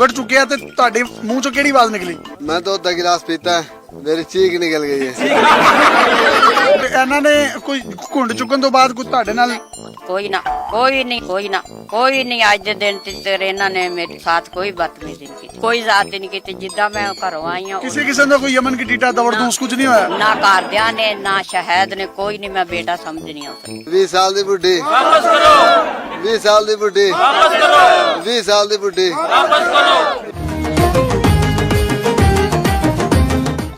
घूंघट चुके ते ਤੁਹਾਡੇ ਮੂੰਹ ਚੋਂ ਕਿਹੜੀ ਆਵਾਜ਼ ਨਿਕਲੀ? मैं तो अद्धा गिलास पीता है, मेरी चीख निकल गई है। ਇਹਨਾਂ ਨੇ ਕੋਈ ਘੁੰਡ ਚੁੱਕਣ ਤੋਂ ਬਾਅਦ ਕੋਈ ਤੁਹਾਡੇ ਨਾਲ ਕੋਈ ਨਹੀਂ ਅੱਜ ਦੇ ਦਿਨ ਤੱਕ ਇਹਨਾਂ ਨੇ ਮੇਰੇ ਸਾਥ ਕੋਈ ਬਦਤਮੀਜ਼ੀ ਨਹੀਂ ਕੀਤੀ, ਕੋਈ ਜ਼ਾਤ ਨਹੀਂ ਕੀਤੀ। ਜਿੱਦਾਂ ਮੈਂ ਘਰੋਂ ਆਈ ਹਾਂ ਕਿਸੇ ਕਿਸਮ ਦਾ ਕੋਈ ਯਮਨ ਕੀ ਟੀਟਾ ਦਵੜਦੂਸ ਕੁਝ ਨਹੀਂ ਹੋਇਆ? ਨਾ ਘਰਦਿਆਂ ਨੇ ਨਾ ਸ਼ਹਿਦ ਨੇ, ਕੋਈ ਨਹੀਂ। ਮੈਂ ਬੇਟਾ ਸਮਝਣੀ ਆ 20 साल दी बुढ़ी वापस करो, 20 साल दी बुढ़ी वापस करो, 20 साल दी बुढ़ी वापस करो।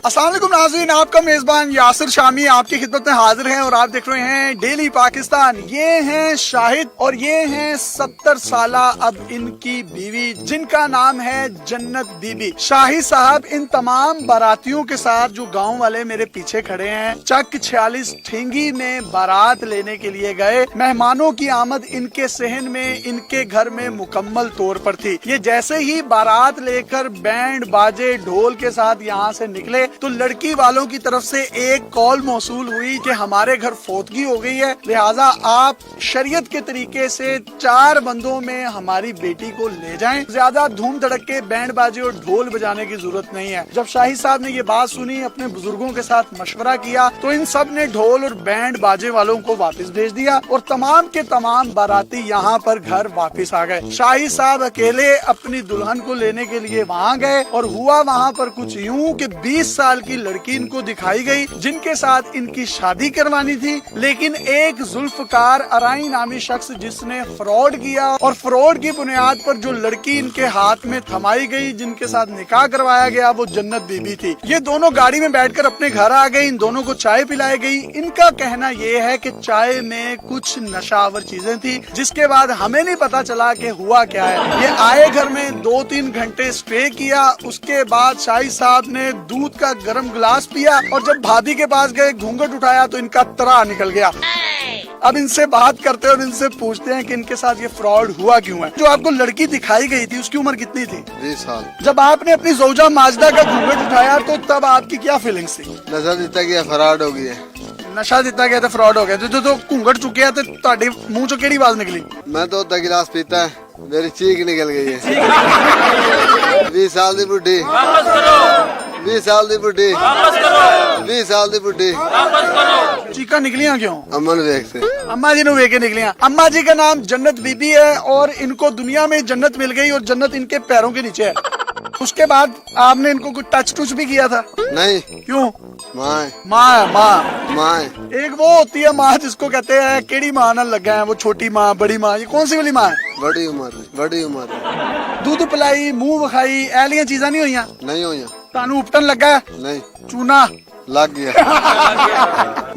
अस्सलाम वालेकुम नाज़रीन, आपका मेजबान यासिर शामी आपकी खिदमत में हाजिर है और आप देख रहे हैं डेली पाकिस्तान। ये हैं शाहिद और ये हैं 70 साला अब इनकी बीवी जिनका नाम है जन्नत बीबी। शाहिद साहब इन तमाम बारातियों के साथ जो गांव वाले मेरे पीछे खड़े हैं चक 46 ठेंगी में बारात लेने के लिए गए। मेहमानों की आमद इनके सहन में इनके घर में मुकम्मल तौर पर थी। ये जैसे ही बारात लेकर बैंड बाजे ढोल के साथ यहाँ से निकले तो लड़की वालों की तरफ से एक कॉल मौसूल हुई कि हमारे घर फौतगी हो गई है, लिहाजा आप शरीयत के तरीके से 4 बंदों में हमारी बेटी को ले जाएं। ज्यादा धूम धड़के बैंड बाजे और ढोल बजाने की जरूरत नहीं है। जब शाहिद साहब ने ये बात सुनी, अपने बुजुर्गों के साथ मशवरा किया तो इन सब ने ढोल और बैंड बाजे वालों को वापस भेज दिया और तमाम के तमाम बाराती यहाँ पर घर वापस आ गए। शाहिद साहब अकेले अपनी दुल्हन को लेने के लिए वहाँ गए और हुआ वहाँ पर कुछ यूँ कि 20 साल की लड़की इनको दिखाई गई जिनके साथ इनकी शादी करवानी थी, लेकिन एक जुल्फकार अराई नामी शख्स जिसने फ्रॉड किया और फ्रॉड की बुनियाद पर जो लड़की इनके हाथ में थमाई गई, जिनके साथ निकाह करवाया गया, वो जन्नत बीबी थी। ये दोनों गाड़ी में बैठकर अपने घर आ गए। इन दोनों को चाय पिलाई गई। इनका कहना ये है कि चाय में कुछ नशावर चीजें थी, जिसके बाद हमें नहीं पता चला कि हुआ क्या है। ये आए घर में 2-3 घंटे स्टे किया। उसके बाद शाहिद साहब ने दूध का गरम गिलास पिया और जब भाभी के पास गए घूंघट उठाया तो इनका तरा निकल गया। अब इनसे बात करते हैं और इनसे पूछते हैं कि इनके साथ ये फ्रॉड हुआ क्यों है। जो आपको लड़की दिखाई गई थी उसकी उम्र कितनी थी? 20 साल। जब आपने अपनी जोजा माजदा का घूंघट उठाया तो तब आपकी क्या फीलिंग्स थी? नशा दिता गया, फराड हो गया। नशा दिता गया था, फ्रॉड हो गया। जो घूंघट चुके थे ਤੁਹਾਡੇ ਮੂੰਹ ਚੋਂ ਕਿਹੜੀ ਆਵਾਜ਼ ਨਿਕਲੀ? मैं तो अद्धा गिलास पीता है, मेरी चीख निकल गई है। 20 साल दी बुढ़ी वापस करो, 20 साल दी बुढ़ी वापस करो, 20 साल दी बुढ़ी वापस करो। चीखा निकलियां क्यों? अमन वेख से अम्मा जी ने वे के निकलियां। अम्मा जी का नाम जन्नत बीबी है और इनको दुनिया में जन्नत मिल गई और जन्नत इनके पैरों के नीचे है। उसके बाद आपने इनको कुछ टच टुच भी किया था? नहीं। क्यों? माँ माँ एक वो होती है माँ जिसको कहते हैं केड़ी माँ न लगा है, वो छोटी माँ बड़ी माँ, ये कौन सी वाली माँ है? बड़ी उम्र दूध पिलाई मुंह विखाई एलियां चीजा नहीं हुई? नहीं हुई। तानू उपटन लगा? नहीं। चूना लग गया।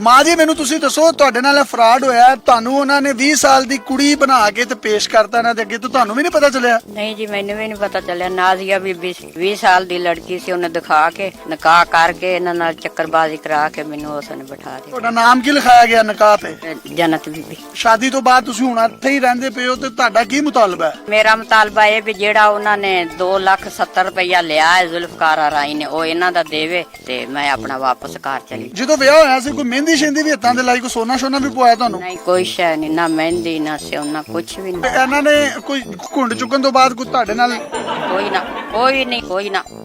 माँ जी मैनू तुसी दसो ਤੁਹਾਡੇ ਨਾਲ ਫਰਾਡ ਹੋਇਆ, ਤੁਹਾਨੂੰ ਉਹਨਾਂ ਨੇ 20 ਸਾਲ ਦੀ ਕੁੜੀ ਬਣਾ ਕੇ ਤੇ ਪੇਸ਼ ਕਰਤਾ ਇਹਨਾਂ ਦੇ ਅੱਗੇ, ਤੇ ਤੁਹਾਨੂੰ ਵੀ ਨਹੀਂ ਪਤਾ ਚੱਲਿਆ? ਨਹੀਂ ਜੀ, ਮੈਨੂੰ ਵੀ ਨਹੀਂ ਪਤਾ ਚੱਲਿਆ। ਨਾਜ਼ੀਆ ਵੀ 20 ਸਾਲ ਦੀ ਲੜਕੀ ਸੀ, ਉਹਨੇ ਦਿਖਾ ਕੇ ਨਿਕਾਹ ਕਰਕੇ ਇਹਨਾਂ ਨਾਲ ਚੱਕਰਬਾਜ਼ੀ ਕਰਾ ਕੇ ਮੈਨੂੰ ਉਸਨੇ ਬਿਠਾ ਦਿੱਤਾ। ਤੁਹਾਡਾ ਨਾਮ ਕੀ ਲਿਖਾਇਆ ਗਿਆ ਨਿਕਾਹ ਤੇ? ਜੰਨਤ ਬੀਬੀ। ਸ਼ਾਦੀ ਤੋਂ ਬਾਅਦ ਤੁਸੀਂ ਹੁਣ ਇੱਥੇ ਹੀ ਰਹਿੰਦੇ ਪਏ ਹੋ ਤੇ ਤੁਹਾਡਾ ਕੀ ਮੁਤਾਲਬਾ ਹੈ? ਮੇਰਾ ਮੁਤਾਲਬਾ ਇਹ ਵੀ ਜਿਹੜਾ ਉਹਨਾਂ ਨੇ 2,70,000 ਰੁਪਇਆ ਲਿਆ ਹੈ ਜ਼ੁਲਫਕਾਰ ਰਾਈ ਨੇ, ਉਹ ਇਹਨਾਂ ਦਾ ਦੇਵੇ ਤੇ ਮੈਂ ਆਪਣਾ ਵਾਪਸ ਘਰ ਚਲੀ। ਜਦੋਂ ਵਿਆਹ ਹੋਇਆ ਸੀ ਕੋਈ ਮਹਿੰਦੀ ਸ਼ਹਿੰਦੀ ਵੀ ਹੱਥਾਂ ਦੇ ਲਾਈ, ਕੋਈ ਸੋਨਾ ਸ਼ੋਨਾ ਵੀ ਪਵਾਇਆ ਤੁਹਾਨੂੰ? ਨਹੀਂ, ਕੋਈ ਸ਼ੈ ਨਹੀਂ, ਨਾ ਮਹਿੰਦੀ ਨਾ ਸਿਉਨਾ, ਕੁਛ ਵੀ ਨਹੀਂ। ਇਹਨਾਂ ਨੇ ਕੋਈ ਘੁੰਡ ਚੁੱਕਣ ਤੋਂ ਬਾਅਦ ਕੋਈ ਤੁਹਾਡੇ ਨਾਲ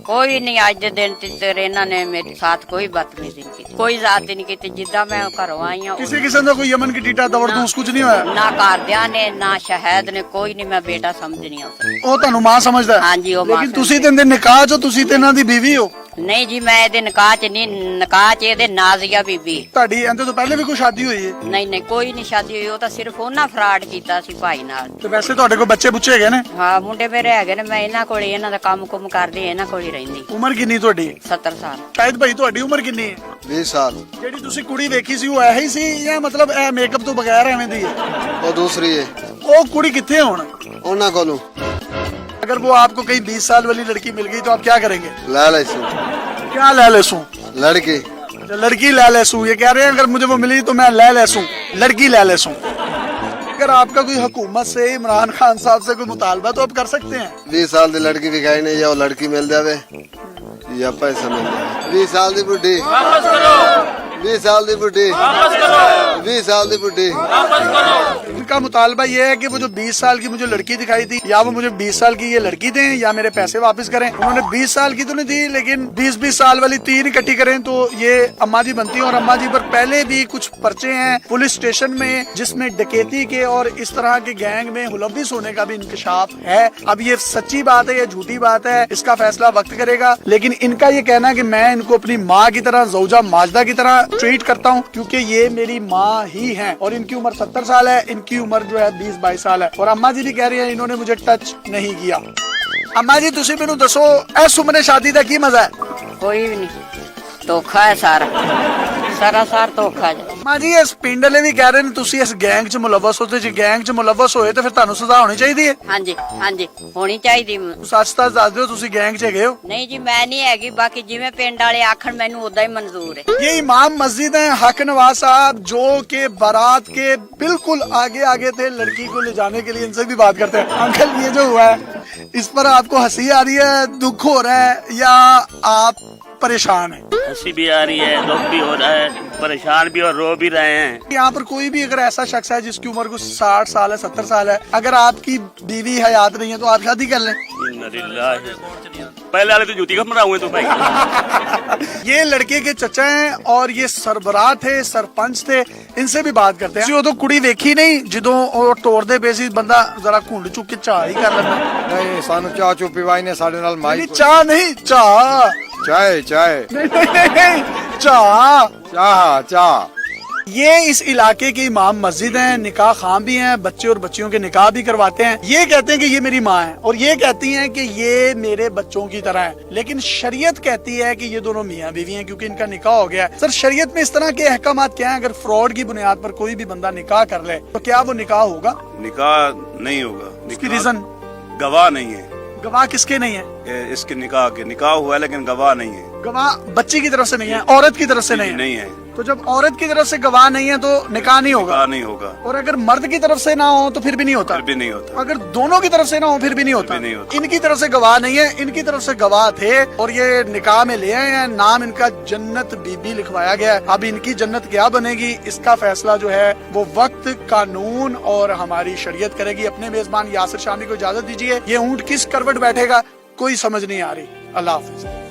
ਕੋਈ ਨਹੀਂ ਅੱਜ ਦੇ ਦਿਨ ਤੱਕ ਇਹਨਾਂ ਨੇ ਮੇਰੇ ਸਾਥ ਕੋਈ ਬਦਤਮੀਜ਼ੀ ਨਹੀਂ ਕੀਤੀ, ਕੋਈ ਜ਼ਾਤ ਨਹੀਂ ਕੀਤੀ। ਜਿੱਦਾਂ ਮੈਂ ਘਰੋਂ ਆਈ ਹਾਂ ਕਿਸੇ ਕਿਸਮ ਦਾ ਕੋਈ ਯਮਨ ਕੀ ਟੀਟਾ ਦਵੜਦੂਸ ਕੁਝ ਨਹੀਂ ਹੋਇਆ? ਨਾ ਘਰਦਿਆਂ ਨੇ ਨਾ ਸ਼ਹਿਦ ਨੇ, ਕੋਈ ਨਹੀਂ। ਮੈਂ ਬੇਟਾ ਸਮਝਣੀ ਆ ਉਹ ਤੁਹਾਨੂੰ ਮਾਂ ਸਮਝਦਾ? ਹਾਂਜੀ, ਉਹ ਮਾਂ। ਲੇਕਿਨ ਤੁਸੀਂ ਤੇ ਇਹਦੇ ਨਿਕਾਹ ਚ ਤੁਸੀਂ ਤੇ ਇਹਨਾਂ ਦੀ ਬੀਵੀ ਹੋ। ਨਹੀਂ ਜੀ, ਮੈਂ ਇਹਦੇ ਨਿਕਾਹ ਚ ਨਹੀਂ, ਨਿਕਾਹ ਚ ਇਹਦੇ ਨਾਜ਼ੀਆ ਬੀਬੀ। ਤੁਹਾਡੀ ਇਹਦੇ ਤੋਂ ਪਹਿਲੇ ਵੀ ਕੋਈ ਸ਼ਾਦੀ ਹੋਈ ਹੈ? ਨਹੀਂ, ਕੋਈ ਨਹੀਂ ਸ਼ਾਦੀ ਹੋਈ। ਉਹ ਤਾਂ ਸਿਰਫ ਉਹਨਾਂ ਫਰਾਡ ਕੀਤਾ ਸੀ ਭਾਈ ਨਾਲ। ਤੇ ਵੈਸੇ ਤੁਹਾਡੇ ਕੋਲ ਬੱਚੇ ਬੁੱਚੇ ਹੈਗੇ ਨੇ? ਹਾਂ, ਮੁੰਡੇ ਮੇਰੇ ਹੈਗੇ ਨੇ। ਮੈਂ ਇਹਨਾਂ ਕੋਲ ਇਹਨਾਂ ਦਾ ਕੰਮ ਕੁਮ ਕਰਦੀ, ਇਹਨਾਂ ਕੋਲ ਹੀ ਰਹਿੰਦੀ। ਉਮਰ ਕਿੰਨੀ ਤੁਹਾਡੀ? 70 ਸਾਲ। ਸ਼ਾਇਦ ਭਾਈ ਤੁਹਾਡੀ ਉਮਰ ਕਿੰਨੀ ਹੈ? 20 ਸਾਲ। ਜਿਹੜੀ ਤੁਸੀਂ ਕੁੜੀ ਵੇਖੀ ਸੀ ਉਹ ਇਹੀ ਸੀ ਜਾਂ ਮਤਲਬ ਇਹ ਮੇਕਅਪ ਤੋਂ ਬਗੈਰ ਐਵੇਂ ਦੀ ਹੈ? ਉਹ ਦੂਸਰੀ ਹੈ। ਉਹ ਕੁੜੀ ਕਿੱਥੇ ਹੁਣ? ਉਹਨਾਂ ਕੋਲੋਂ। अगर वो आपको कहीं 20 साल वाली लड़की मिल गई तो आप क्या करेंगे? ला लेसू। क्या ले लेसू? लड़की। लड़की ले लेसू। ये कह रहे हैं अगर मुझे वो मिली तो मैं ले लेसू, लड़की ले लेसू। अगर आपका कोई हुकूमत से, इमरान खान साहब से कोई मुतालबा तो आप कर सकते हैं। 20 साल की लड़की दिखाई नहीं, या वो लड़की मिल जावे या पैसा मिल जावे। 20 साल की बुढ़ी वापस करो, 20 साल दी बुढ़ी 20 साल दी बुढ़ी। इनका मुतालबा ये है कि वो जो 20 साल की मुझे लड़की दिखाई थी, या वो मुझे 20 साल की ये लड़की दें या मेरे पैसे वापस करें। उन्होंने 20 साल की तो नहीं दी, लेकिन 20-20 साल वाली 3 इकट्ठी करें तो ये अम्मा जी बनती है। और अम्मा जी पर पहले भी कुछ पर्चे हैं पुलिस स्टेशन में, जिसमें डकैती के और इस तरह के गैंग में मुलव्विस होने का भी इंकशाफ है। अब ये सच्ची बात है या झूठी बात है, इसका फैसला वक्त करेगा। लेकिन इनका ये कहना है कि मैं इनको अपनी माँ की तरह, ज़ौजा माजदा की तरह ट्रीट करता हूँ, क्योंकि ये मेरी माँ ही है। और इनकी उम्र 70 साल है, इनकी उम्र जो है 20-22 साल है। और अम्मा जी भी कह रही है इन्होंने मुझे टच नहीं किया। अम्मा जी तुसी मैनू दसो, इस उम्र शादी का की मजा है? कोई भी नहीं, धोखा है सारा सार धोखा है। अम्मा जी इस पिंड वाले भी कह रहे हैं तुसी इस गैंग च मुलव्वस हो, ते जे गैंग च मुलव्वस होए तो फिर ਤੁਹਾਨੂੰ सजा होनी चाहिए। ਹਾਂਜੀ ਹਾਂਜੀ ਹੋਣੀ ਚਾਹੀਦੀ। सच सच दस दो, तुसी गैंग च गए हो? नहीं जी मैं नहीं हैगी, बाकी जिवें पिंड वाले आखण मैनू उदा ही मंजूर है। ये इमाम मस्जिद है हक नवाज साहब, जो के बारात के बिल्कुल आगे आगे थे लड़की को ले जाने के लिए। इनसे भी बात करते हैं। अंकल ये जो हुआ है इस पर आपको हंसी आ रही है, दुख हो रहा है, या आप परेशान है? हंसी भी आ रही है, दुख भी हो रहा है, परेशान भी और रो भी रहे हैं। यहाँ पर कोई भी अगर ऐसा शख्स है जिसकी उम्र को 60 साल है, 70 साल है, अगर आपकी बीवी हयात नहीं है तो आप शादी कर लें। पहले वाले तो जूती कम हुए तो भाई। ये लड़के के चचा हैं और ये सरबराह थे, सरपंच थे। इनसे भी बात करते हैं। उदो कुड़ी देखी नहीं जिदों और तोड़ दे बेसी बंदा जरा घुंड चुक के चाह ही कर लेता। नहीं सानू चाह चुप पिवाई ने साडे नाल माई चाह नहीं, चाह चाय चाय नहीं, चाह चाह चाह। ये इस इलाके के इमाम मस्जिद हैं, निकाह खां भी हैं, बच्चे और बच्चियों के निकाह भी करवाते हैं। ये कहते हैं कि ये मेरी माँ है और ये कहती हैं कि ये मेरे बच्चों की तरह है। लेकिन शरीयत कहती है कि ये दोनों मियाँ बीवी हैं क्योंकि इनका निकाह हो गया है। सर शरीयत में इस तरह के अहकामात क्या हैं? अगर फ्रॉड की बुनियाद पर कोई भी बंदा निकाह कर ले तो क्या वो निकाह होगा? निकाह नहीं होगा। इसकी रीजन? गवाह नहीं है। गवाह किसके नहीं है? इसके निकाह के निकाह हुआ है लेकिन गवाह नहीं है। गवाह बच्ची की तरफ से नहीं है, औरत की तरफ से नहीं है। नहीं है तो जब औरत की तरफ से गवाह नहीं है तो निकाह नहीं होगा। निकाह नहीं होगा। और अगर मर्द की तरफ से ना हो तो फिर भी नहीं होता। फिर भी नहीं होता। अगर दोनों की तरफ से ना हो फिर भी नहीं होता। फिर भी नहीं होता। इनकी तरफ से गवाह नहीं है, इनकी तरफ से गवाह थे और ये निकाह में ले आए हैं। नाम इनका जन्नत बीबी लिखवाया गया है। अब इनकी जन्नत क्या बनेगी इसका फैसला जो है वो वक्त, कानून और हमारी शरीयत करेगी। अपने मेजबान यासिर शामी को इजाजत दीजिए। ये ऊंट किस करवट बैठेगा कोई समझ नहीं आ रही। अल्लाह हाफिज।